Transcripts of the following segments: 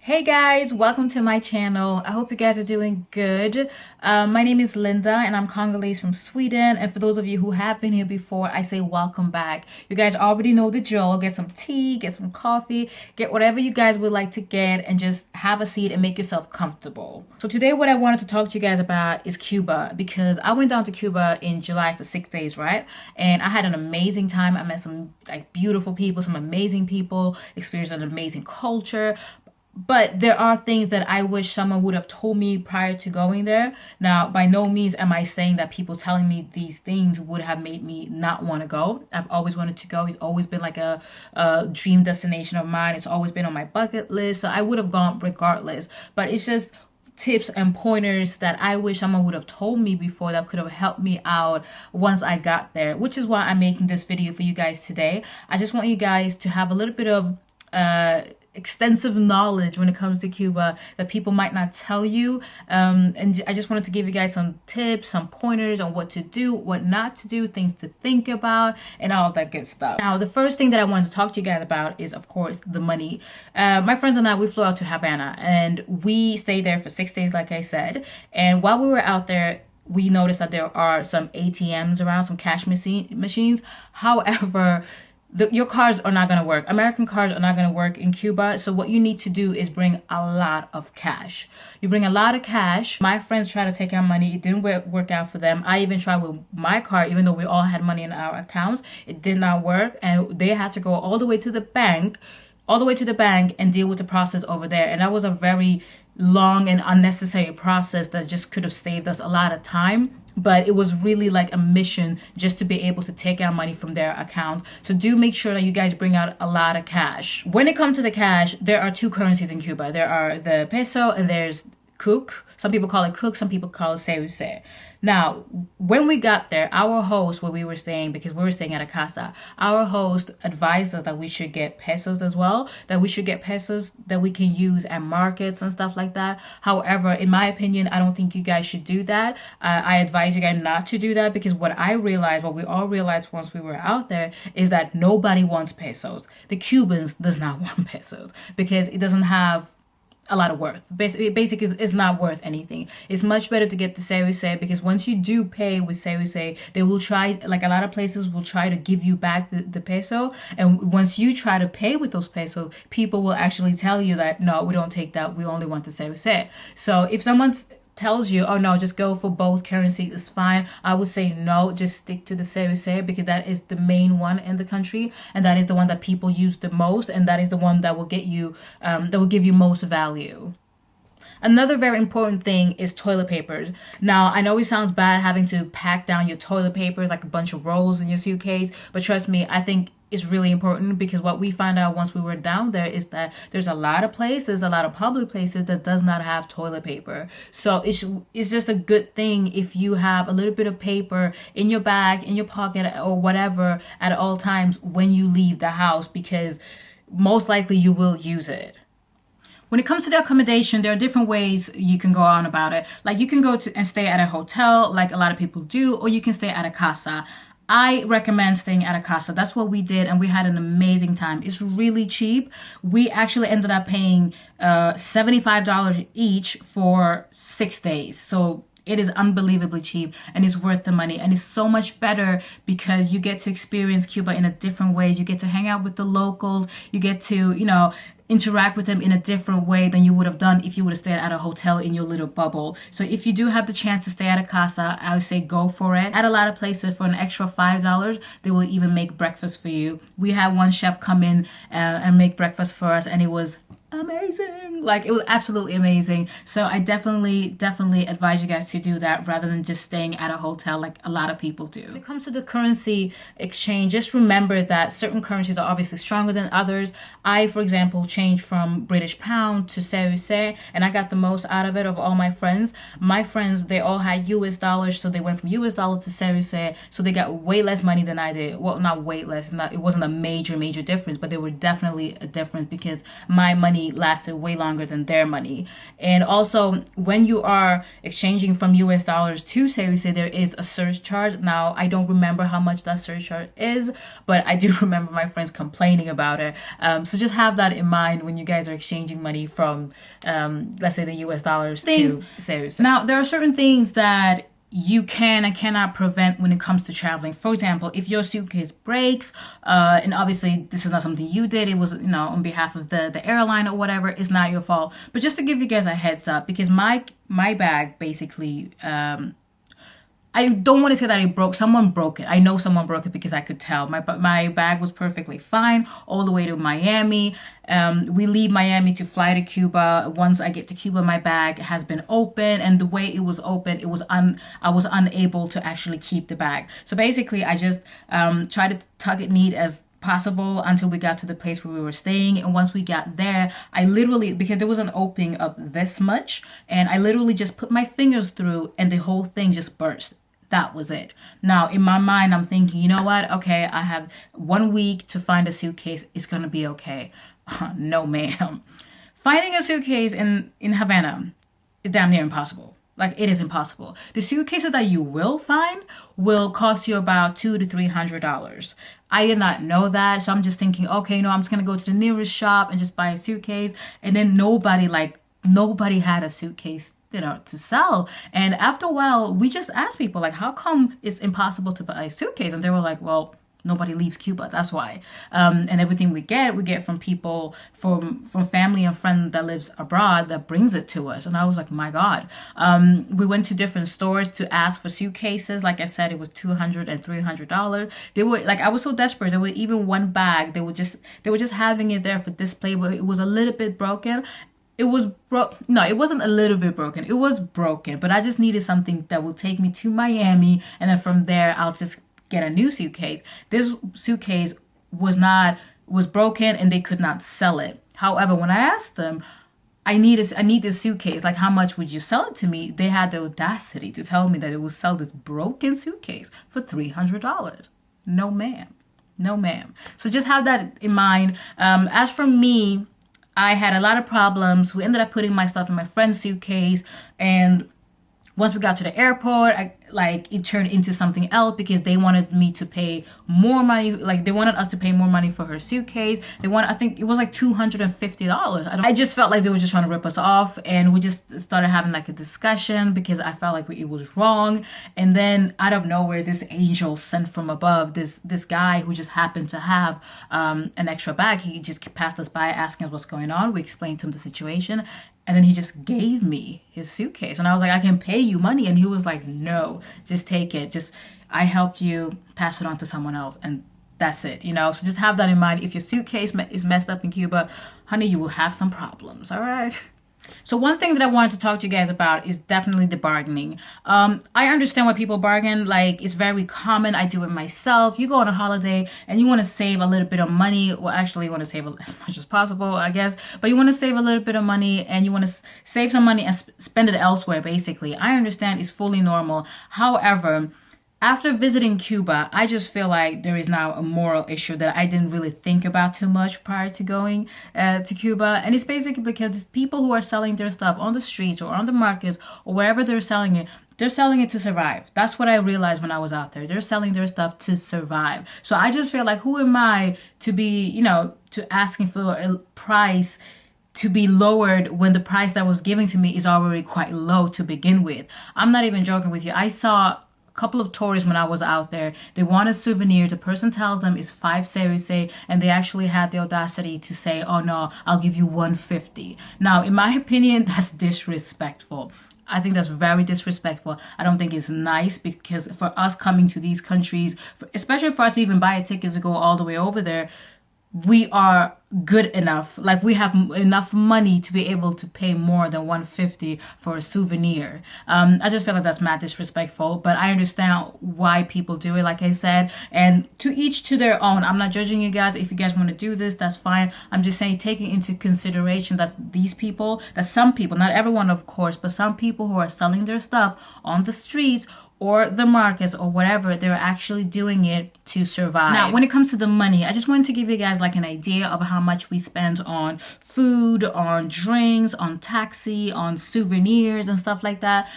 Hey guys, welcome to my channel. I hope you guys are doing good. My name is Linda and I'm Congolese from Sweden. And for those of you who have been here before, I say welcome back. You guys already know the drill. Get some tea, get some coffee, get whatever you guys would like to get and just have a seat and make yourself comfortable. So today what I wanted to talk to you guys about is Cuba, because I went down to Cuba in July for 6 days, right? And I had an amazing time. I met some beautiful people, some amazing people, experienced an amazing culture. But there are things that I wish someone would have told me prior to going there. Now, by no means am I saying that people telling me these things would have made me not want to go. I've always wanted to go. It's always been like a dream destination of mine. It's always been on my bucket list. So I would have gone regardless. But it's just tips and pointers that I wish someone would have told me before that could have helped me out once I got there, which is why I'm making this video for you guys today. I just want you guys to have a little bit of extensive knowledge when it comes to Cuba that people might not tell you, and I just wanted to give you guys some tips, some pointers on what to do, what not to do, things to think about, and all that good stuff. Now, the first thing that I wanted to talk to you guys about is, of course, the money. My friends and I, we flew out to Havana and we stayed there for 6 days, like I said. And while we were out there, we noticed that there are some ATMs around, some cash machines. However, your cards are not going to work. American cards are not going to work in Cuba. So what you need to do is bring a lot of cash. You bring a lot of cash. My friends tried to take out money. It didn't work out for them. I even tried with my card, even though we all had money in our accounts. It did not work. And they had to go all the way to the bank, and deal with the process over there. And that was a very long and unnecessary process that just could have saved us a lot of time. But it was really like a mission just to be able to take out money from their account. So do make sure that you guys bring out a lot of cash. When it comes to the cash, there are two currencies in Cuba. There are the peso and there's cook. Some people call it cook, some people call it ceviche. Now, when we got there, our host, where we were staying, because we were staying at a casa, our host advised us that we should get pesos as well, that we should get pesos that we can use at markets and stuff like that. However, in my opinion, I don't think you guys should do that. I advise you guys not to do that, because what we all realized once we were out there, is that nobody wants pesos. The Cubans does not want pesos because it doesn't have a lot of worth. Basically, it's not worth anything. It's much better to get the ceviche, because once you do pay with ceviche, they will try, like a lot of places will try to give you back the peso. And once you try to pay with those pesos, people will actually tell you that, no, we don't take that. We only want the ceviche. So if someone's tells you, oh no, just go for both currencies, it's fine, I would say no, just stick to the ceviche, because that is the main one in the country, and that is the one that people use the most, and that is the one that will get you that will give you most value. Another very important thing is toilet papers. Now, I know it sounds bad having to pack down your toilet papers like a bunch of rolls in your suitcase, but trust me, I think it's really important, because what we found out once we were down there is that there's a lot of places, a lot of public places that does not have toilet paper. So it's just a good thing if you have a little bit of paper in your bag, in your pocket, or whatever at all times when you leave the house, because most likely you will use it. When it comes to the accommodation, there are different ways you can go on about it. Like, you can go to and stay at a hotel like a lot of people do, or you can stay at a casa. I recommend staying at a casa. That's what we did, and we had an amazing time. It's really cheap. We actually ended up paying $75 each for 6 days. So it is unbelievably cheap, and it's worth the money, and it's so much better because you get to experience Cuba in a different ways. You get to hang out with the locals. You get to, interact with them in a different way than you would have done if you would have stayed at a hotel in your little bubble. So if you do have the chance to stay at a casa, I would say go for it. At a lot of places, for an extra $5, they will even make breakfast for you. We had one chef come in and make breakfast for us, and it was amazing. Like, it was absolutely amazing. So I definitely advise you guys to do that rather than just staying at a hotel like a lot of people do. When it comes to the currency exchange, just remember that certain currencies are obviously stronger than others. I, for example, changed from British pound to ceviche, and I got the most out of it of all my friends. My friends, they all had US dollars, so they went from US dollar to ceviche, so they got way less money than I did. Well, not way less, it wasn't a major difference, but there were definitely a difference, because my money money lasted way longer than their money. And also, when you are exchanging from US dollars to say there is a surcharge. Now, I don't remember how much that surcharge is, but I do remember my friends complaining about it. So just have that in mind when you guys are exchanging money from, let's say, the US dollars to say. Now, there are certain things that you can and cannot prevent when it comes to traveling. For example, if your suitcase breaks, and obviously this is not something you did, it was, on behalf of the airline or whatever, it's not your fault. But just to give you guys a heads up, because my bag basically, I don't want to say that it broke. Someone broke it. I know someone broke it because I could tell. My bag was perfectly fine all the way to Miami. We leave Miami to fly to Cuba. Once I get to Cuba, my bag has been open, and the way it was open, I was unable to actually keep the bag. So basically, I just tried to tuck it neat as possible until we got to the place where we were staying. And once we got there, I literally, because there was an opening of this much, and I literally just put my fingers through and the whole thing just burst. That was it. Now, in my mind, I'm thinking, you know what? Okay, I have 1 week to find a suitcase. It's going to be okay. No, ma'am. Finding a suitcase in Havana is damn near impossible. Like, it is impossible. The suitcases that you will find will cost you about $200 to $300. I did not know that, so I'm just thinking, okay, I'm just going to go to the nearest shop and just buy a suitcase. And then nobody had a suitcase to sell. And after a while, we just asked people, like, how come it's impossible to buy a suitcase? And they were like, well, nobody leaves Cuba, that's why. And everything we get from people, from family and friends that lives abroad that brings it to us. And I was like, my God. We went to different stores to ask for suitcases. Like I said, it was $200 and $300. They were like, I was so desperate. There was even one bag. They were just having it there for display, but it was a little bit broken. It was No, it wasn't a little bit broken. It was broken, but I just needed something that will take me to Miami, and then from there I'll just get a new suitcase. This suitcase was broken and they could not sell it. However, when I asked them, I need this suitcase, like, how much would you sell it to me? They had the audacity to tell me that it would sell this broken suitcase for $300. No, ma'am. No, ma'am. So just have that in mind. As for me, I had a lot of problems. We ended up putting my stuff in my friend's suitcase, and once we got to the airport, it turned into something else because they wanted me to pay more money. Like, they wanted us to pay more money for her suitcase. I think it was like $250. I just felt like they were just trying to rip us off, and we just started having like a discussion because I felt like it was wrong. And then out of nowhere, this angel sent from above, this guy who just happened to have an extra bag. He just passed us by asking us what's going on. We explained to him the situation. And then he just gave me his suitcase. And I was like, I can pay you money. And he was like, no, just take it. I helped you, pass it on to someone else. And that's it, So just have that in mind. If your suitcase is messed up in Cuba, honey, you will have some problems, all right? So one thing that I wanted to talk to you guys about is definitely the bargaining. I understand why people bargain. Like, it's very common. I do it myself. You go on a holiday and you want to save a little bit of money. Well, actually, you want to save as much as possible, I guess. But you want to save a little bit of money, and you want to save some money and spend it elsewhere, basically. I understand it's fully normal. However, after visiting Cuba, I just feel like there is now a moral issue that I didn't really think about too much prior to going to Cuba. And it's basically because people who are selling their stuff on the streets or on the markets or wherever they're selling it to survive. That's what I realized when I was out there. They're selling their stuff to survive. So I just feel like, who am I to be, to asking for a price to be lowered when the price that was given to me is already quite low to begin with. I'm not even joking with you. I saw couple of tourists when I was out there. They want a souvenir. The person tells them it's 5 ceruse, and they actually had the audacity to say, oh no, I'll give you 150. Now, in my opinion, that's disrespectful. I think that's very disrespectful. I don't think it's nice, because for us coming to these countries, especially for us to even buy a ticket to go all the way over there, we are good enough, like we have enough money to be able to pay more than 150 for a souvenir. I just feel like that's mad disrespectful, but I understand why people do it, like I said, and to each to their own. I'm not judging you guys. If you guys want to do this, that's fine. I'm just saying, taking into consideration that some people, not everyone of course, but some people who are selling their stuff on the streets or the markets or whatever, they're actually doing it to survive. Now, when it comes to the money, I just wanted to give you guys like an idea of how much we spend on food, on drinks, on taxi, on souvenirs and stuff like that,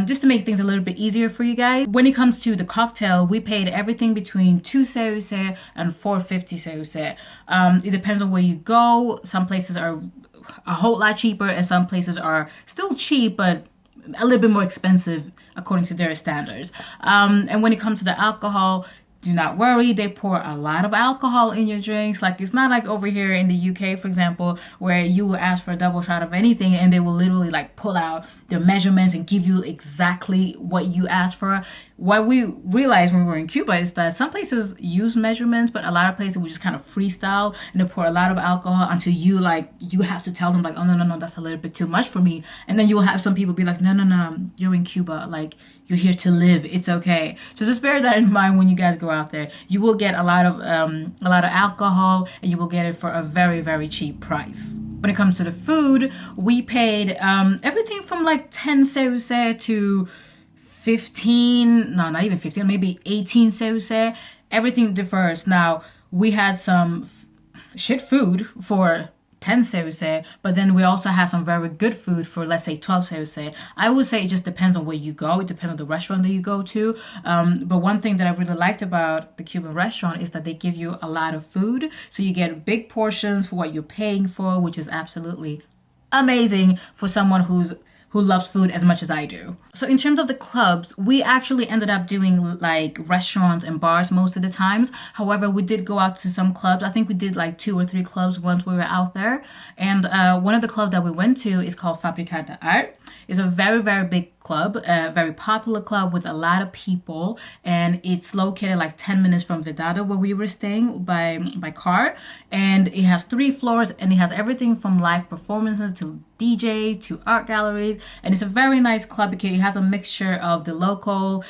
just to make things a little bit easier for you guys. When it comes to the cocktail, we paid everything between 2 and 450 seusei. It depends on where you go. Some places are a whole lot cheaper and some places are still cheap, but a little bit more expensive according to their standards. And when it comes to the alcohol, do not worry, they pour a lot of alcohol in your drinks. Like, it's not like over here in the UK, for example, where you will ask for a double shot of anything and they will literally like pull out the measurements and give you exactly what you asked for. What we realized when we were in Cuba is that some places use measurements, but a lot of places we just kind of freestyle and they pour a lot of alcohol until you have to tell them like, oh no, that's a little bit too much for me. And then you will have some people be like, no, you're in Cuba, like you're here to live, it's okay. So just bear that in mind when you guys go out there. You will get a lot of alcohol and you will get it for a very, very cheap price. When it comes to the food, we paid everything from like 10 seusei to 15, no, not even 15, maybe 18 seusei. Everything differs. Now, we had some shit food for 10 seusei, but then we also have some very good food for, let's say, 12 seusei. I would say it just depends on where you go. It depends on the restaurant that you go to. But one thing that I really liked about the Cuban restaurant is that they give you a lot of food. So you get big portions for what you're paying for, which is absolutely amazing for someone who loves food as much as I do. So in terms of the clubs, we actually ended up doing like restaurants and bars most of the times. However, we did go out to some clubs. I think we did like 2 or 3 clubs once we were out there. And one of the clubs that we went to is called Fabricar de Art. It's a very, very big club, a very popular club with a lot of people. And it's located like 10 minutes from Vedado where we were staying by car. And it has 3 floors and it has everything from live performances to DJs to art galleries. And it's a very nice club because it has a mixture of the local,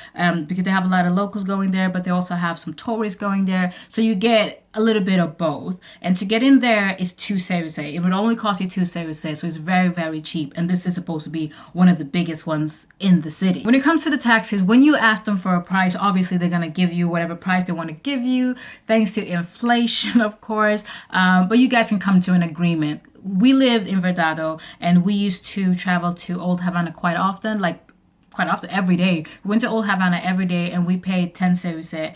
because they have a lot of locals going there, but they also have some tourists going there. So you get a little bit of both. And to get in there is 2 seusei. It would only cost you 2 seusei, so it's very, very cheap. And this is supposed to be one of the biggest ones in the city. When it comes to the taxis, when you ask them for a price, obviously they're gonna give you whatever price they want to give you, thanks to inflation, of course. But you guys can come to an agreement. We lived in Vedado and we used to travel to Old Havana quite often, every day. We went to Old Havana every day and we paid 10 seusei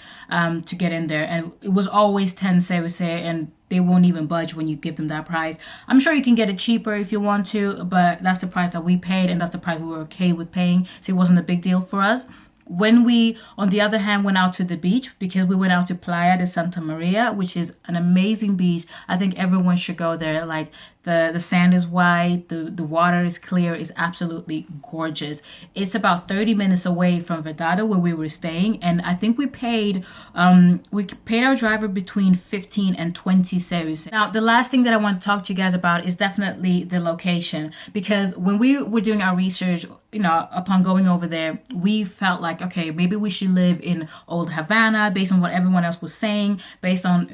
to get in there. And it was always 10 seusei and they won't even budge when you give them that price. I'm sure you can get it cheaper if you want to, but that's the price that we paid and that's the price we were okay with paying. So it wasn't a big deal for us. When we, on the other hand, went out to the beach, because we went out to Playa de Santa Maria, which is an amazing beach. I think everyone should go there. Like the sand is white, the water is clear, it's absolutely gorgeous. It's about 30 minutes away from Vedado where we were staying, and I think we paid our driver between 15 and 20 seusei. Now, the last thing that I want to talk to you guys about is definitely the location, because when we were doing our research, upon going over there, we felt like, okay, maybe we should live in Old Havana based on what everyone else was saying, based on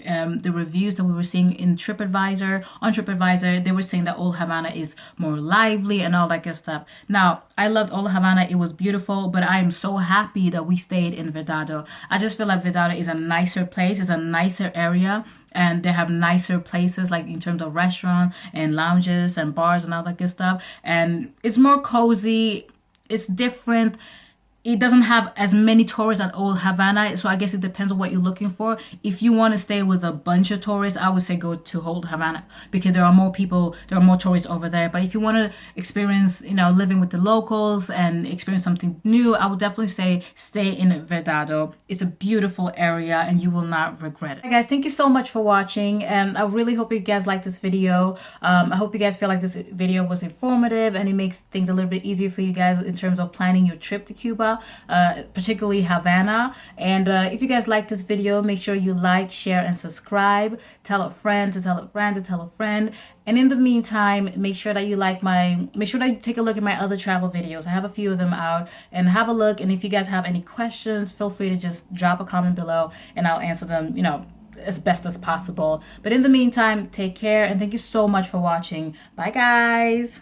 the reviews that we were seeing in TripAdvisor. On TripAdvisor, they were saying that Old Havana is more lively and all that good stuff. Now, I loved Old Havana. It was beautiful, but I am so happy that we stayed in Vedado. I just feel like Vedado is a nicer place. It's a nicer area. And they have nicer places, like in terms of restaurant and lounges and bars and all that good stuff. And it's more cozy. It's different. It doesn't have as many tourists at Old Havana, so I guess it depends on what you're looking for. If you want to stay with a bunch of tourists, I would say go to Old Havana because there are more people, there are more tourists over there. But if you want to experience, living with the locals and experience something new, I would definitely say stay in Vedado. It's a beautiful area and you will not regret it. Hi guys, thank you so much for watching, and I really hope you guys like this video. I hope you guys feel like this video was informative and it makes things a little bit easier for you guys in terms of planning your trip to Cuba. Particularly Havana. And if you guys like this video, make sure you like, share, and subscribe. Tell a friend to tell a friend to tell a friend. And in the meantime, make sure that you take a look at my other travel videos. I have a few of them out, and have a look. And if you guys have any questions, feel free to just drop a comment below and I'll answer them, as best as possible. But in the meantime, take care and thank you so much for watching. Bye guys.